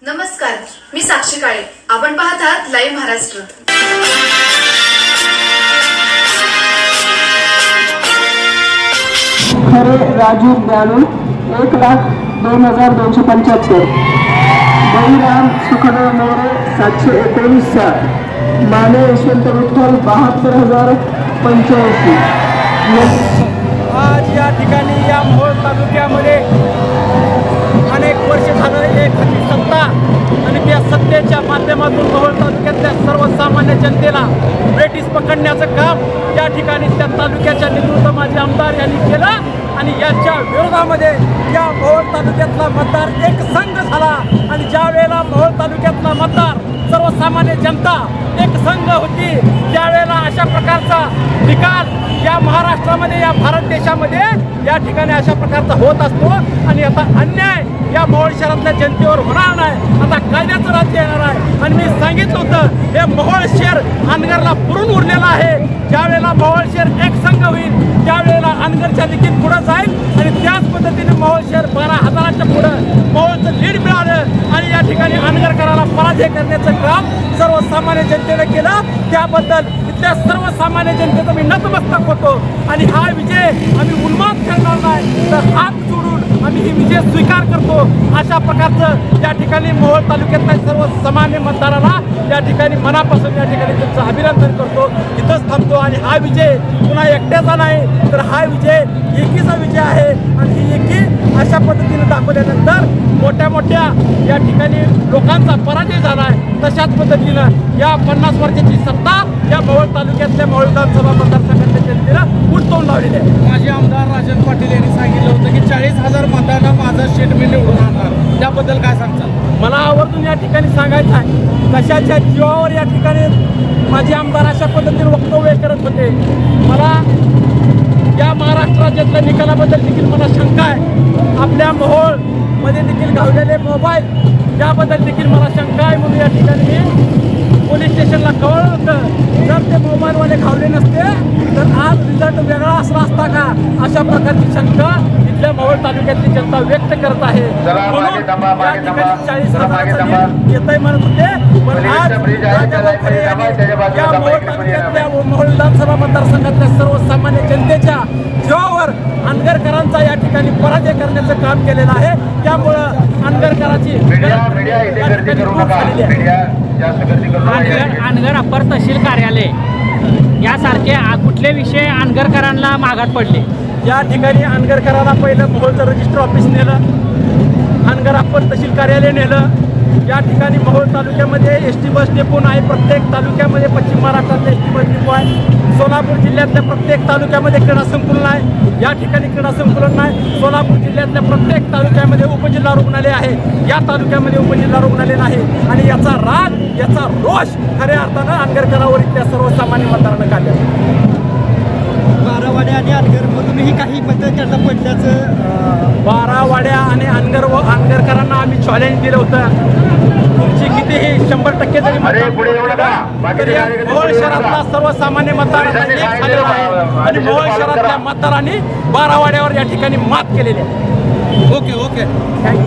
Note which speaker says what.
Speaker 1: नमस्कार, मी साक्षी काळे. आपण पाहत आहात लाईव्ह महाराष्ट्र.
Speaker 2: खरे राजू ब्याणू 1,02,275. बळीराम सुखदेव मोरे 719. माने यशवंत विठ्ठल 72,085.
Speaker 3: आज या ठिकाणी या मोहोळ तालुक्यामध्ये अनेक वर्ष झालं एखादी सत्ता आणि त्या सत्तेच्या माध्यमातून मोहोळ तालुक्यातल्या सर्वसामान्य जनतेला ब्रिटिश पकडण्याचं काम या ठिकाणी त्या तालुक्याच्या नेतृत्व माजी आमदार यांनी केलं आणि याच्या विरोधामध्ये या मोहोळ तालुक्यातला मतदार एक संघ झाला आणि ज्या वेळेला मोहोळ तालुक्यातला मतदार सर्वसामान्य जनता एक संघ होती त्यावेळेला अशा प्रकारचा निकाल या महाराष्ट्रामध्ये या भारत देशामध्ये या ठिकाणी अशा प्रकारचा होत असतो आणि आता अन्याय या मोहोळ शहरातल्या जनतेवर होणार नाही. आता कायद्याचं राज्य येणार आहे आणि मी सांगितलं होतं हे मोहोळ शहर अनगरला पुरून उरलेलं आहे. ज्या वेळेला मोहोळ शहर एक संघ होईल त्यावेळेला अनगरच्या देखील पुढं जाईल आणि त्याच पद्धतीने मोहोळ शहर 12,000च्या पुढं मोहोळचं लीड मिळालं आणि या ठिकाणी अनगरकराला पराजय करण्याचं काम सर्वसामान्य जनतेने केलं. त्याबद्दल इथल्या सर्वसामान्य जनतेचं मी नतमस्तक होतो आणि हा विजय आम्ही उन्माद करणार नाही तर हात जोडून आम्ही ही विजय स्वीकार करतो. अशा प्रकारचं या ठिकाणी मोहोळ तालुक्यातल्या सर्वसामान्य मतदाराला या ठिकाणी मनापासून या ठिकाणी त्यांचं अभिनंदन करतो. इथंच थांबतो आणि हा विजय पुन्हा एकट्याचा नाही तर हा विजय एकीचा विजय आहे आणि ही एकी अशा पद्धतीने दाखवल्यानंतर मोठ्या मोठ्या या ठिकाणी लोकांचा पराजय झाला आहे. तशाच पद्धतीनं या 50 वर्षाची सत्ता या मोहोळ तालुक्यातल्या मोहोळ विधानसभा मतदारसंघातल्या जनतेला उलटवून लावलेली आहे.
Speaker 4: माजी आमदार राजन पाटील यांनी सांगितलं होतं की 40,000 मतांना माझा शेट मी निवडून आणणार. त्याबद्दल काय सांगताल?
Speaker 3: मला आवर्जून या ठिकाणी सांगायचं आहे कशाच्या जीवावर या ठिकाणी माझे आमदार अशा पद्धतीने वक्तव्य करत होते. मला या महाराष्ट्र राज्यातल्या निकालाबद्दल देखील मला शंका आहे. आपल्या मोहोळमध्ये देखील घावलेले मोबाईल याबद्दल देखील मला शंका आहे म्हणून या ठिकाणी मी पोलीस स्टेशनला कळवलं होतं. जर ते मोबाईलवाले घावले नसते तर आज रिझल्ट वेगळा असला असता का अशा प्रकारची शंका इथल्या मोहोळ तालुक्यातली जनता व्यक्त करत आहे. म्हणून या ठिकाणी 40,000 येत आहे म्हणत होते पण आज या मोहोळ तालुक्यातल्या मोहोळ विधानसभा मतदारसंघातल्या सर्वसामान्य जनतेच्या जीवावर अनगरकरांचा या ठिकाणी पराजय करण्याचं काम केलेलं आहे. त्यामुळं अनगरकराची
Speaker 5: अनगर अप्पर तहसील कार्यालय यासारखे कुठले विषय अनगरकरांना मागात पडले?
Speaker 3: या ठिकाणी अनगरकरांना पहिलं मोहोळचं रजिस्टर ऑफिस नेलं, अनगर अप्पर तहसील कार्यालय नेलं. या ठिकाणी मोहोळ तालुक्यामध्ये एसटी बस डेपो नाही. प्रत्येक तालुक्यामध्ये पश्चिम महाराष्ट्रातले एसटी बस डेपो आहे. सोलापूर जिल्ह्यातल्या प्रत्येक तालुक्यामध्ये क्रीडा संकुलन आहे. या ठिकाणी क्रीडा संकुलन नाही. सोलापूर जिल्ह्यातल्या प्रत्येक तालुक्यामध्ये उपजिल्हा रुग्णालय आहे. या तालुक्यामध्ये उपजिल्हा रुग्णालय नाही आणि याचा राग याचा रोष खऱ्या अर्थानं अनगरकरावर इथल्या सर्वसामान्य मतदारांना काढला.
Speaker 4: बारावाड्या आणि अनगरमधूनही काही मतं त्यांना पडल्याचं
Speaker 3: 12 वाड्या आणि अनगरकरांना आम्ही चॅलेंज दिलं होतं. तुमची कितीही 100% जरी मोहोळ शहरातला सर्वसामान्य मतदारांना एक झालेला आहे आणि मोहोळ शहरातल्या मतदारांनी 12 वाड्यावर या ठिकाणी मात केलेली आहे.
Speaker 4: ओके.